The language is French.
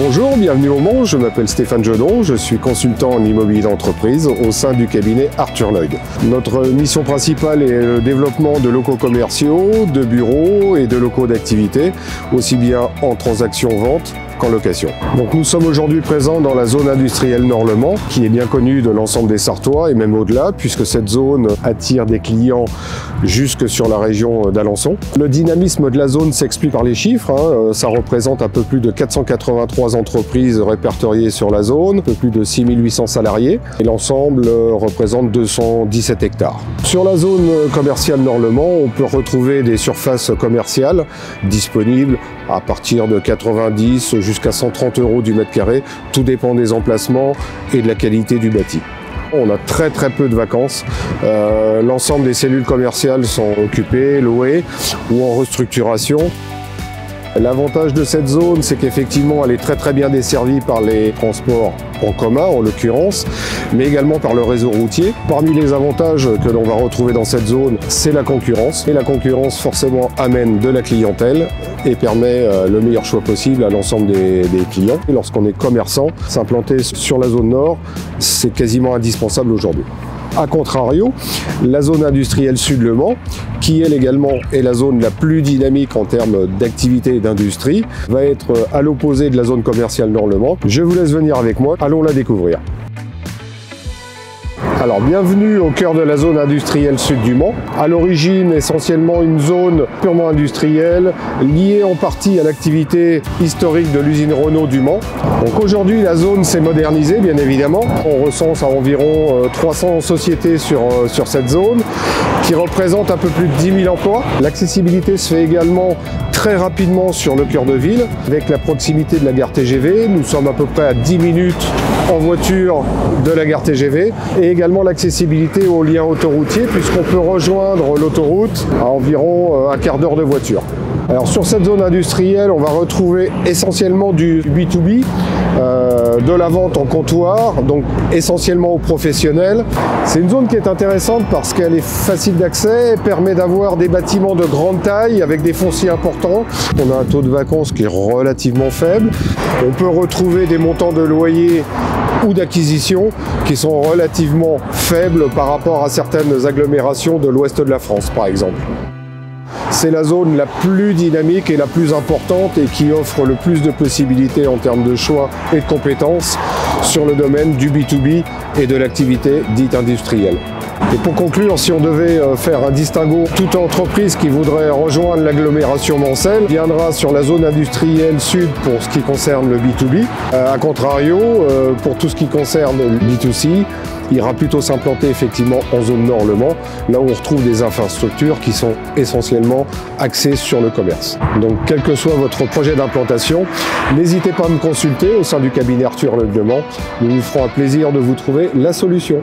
Bonjour, bienvenue au Mans, je m'appelle Stéphane Jedon, je suis consultant en immobilier d'entreprise au sein du cabinet Arthur Lloyd. Notre mission principale est le développement de locaux commerciaux, de bureaux et de locaux d'activité, aussi bien en transaction-vente qu'en location. Donc nous sommes aujourd'hui présents dans la zone industrielle Nord-Le-Mans, qui est bien connue de l'ensemble des Sarthois et même au-delà, puisque cette zone attire des clients jusque sur la région d'Alençon. Le dynamisme de la zone s'explique par les chiffres, ça représente un peu plus de 483 entreprises répertoriées sur la zone, un peu plus de 6800 salariés, et l'ensemble représente 217 hectares. Sur la zone commerciale Nord-Le-Mans, on peut retrouver des surfaces commerciales disponibles à partir de 90 jusqu'à 130 € du mètre carré, tout dépend des emplacements et de la qualité du bâti. On a très peu de vacances, l'ensemble des cellules commerciales sont occupées, louées ou en restructuration. L'avantage de cette zone, c'est qu'effectivement elle est très bien desservie par les transports en commun en l'occurrence, mais également par le réseau routier. Parmi les avantages que l'on va retrouver dans cette zone, c'est la concurrence. Et la concurrence forcément amène de la clientèle et permet le meilleur choix possible à l'ensemble des clients. Et lorsqu'on est commerçant, s'implanter sur la zone nord, c'est quasiment indispensable aujourd'hui. A contrario, la zone industrielle Sud-Le Mans, qui elle également est la zone la plus dynamique en termes d'activité et d'industrie, va être à l'opposé de la zone commerciale Nord-Le Mans. Je vous laisse venir avec moi, allons la découvrir. Alors bienvenue au cœur de la zone industrielle sud du Mans. À l'origine essentiellement une zone purement industrielle liée en partie à l'activité historique de l'usine Renault du Mans. Donc aujourd'hui la zone s'est modernisée bien évidemment. On recense à environ 300 sociétés sur cette zone qui représente un peu plus de 10 000 emplois. L'accessibilité se fait également très rapidement sur le cœur de ville avec la proximité de la gare TGV. Nous sommes à peu près à 10 minutes en voiture de la gare TGV et également l'accessibilité aux liens autoroutiers puisqu'on peut rejoindre l'autoroute à environ un quart d'heure de voiture. Alors sur cette zone industrielle, on va retrouver essentiellement du B2B, de la vente en comptoir, donc essentiellement aux professionnels. C'est une zone qui est intéressante parce qu'elle est facile d'accès, permet d'avoir des bâtiments de grande taille avec des fonciers importants. On a un taux de vacances qui est relativement faible. On peut retrouver des montants de loyer ou d'acquisition qui sont relativement faibles par rapport à certaines agglomérations de l'ouest de la France par exemple. C'est la zone la plus dynamique et la plus importante et qui offre le plus de possibilités en termes de choix et de compétences sur le domaine du B2B et de l'activité dite industrielle. Et pour conclure, si on devait faire un distinguo, toute entreprise qui voudrait rejoindre l'agglomération mancelle viendra sur la zone industrielle sud pour ce qui concerne le B2B. A contrario, pour tout ce qui concerne le B2C, ira plutôt s'implanter effectivement en zone Nord-Le Mans, là où on retrouve des infrastructures qui sont essentiellement axées sur le commerce. Donc quel que soit votre projet d'implantation, n'hésitez pas à me consulter au sein du cabinet Arthur Lloyd Le Mans. Nous nous ferons un plaisir de vous trouver la solution.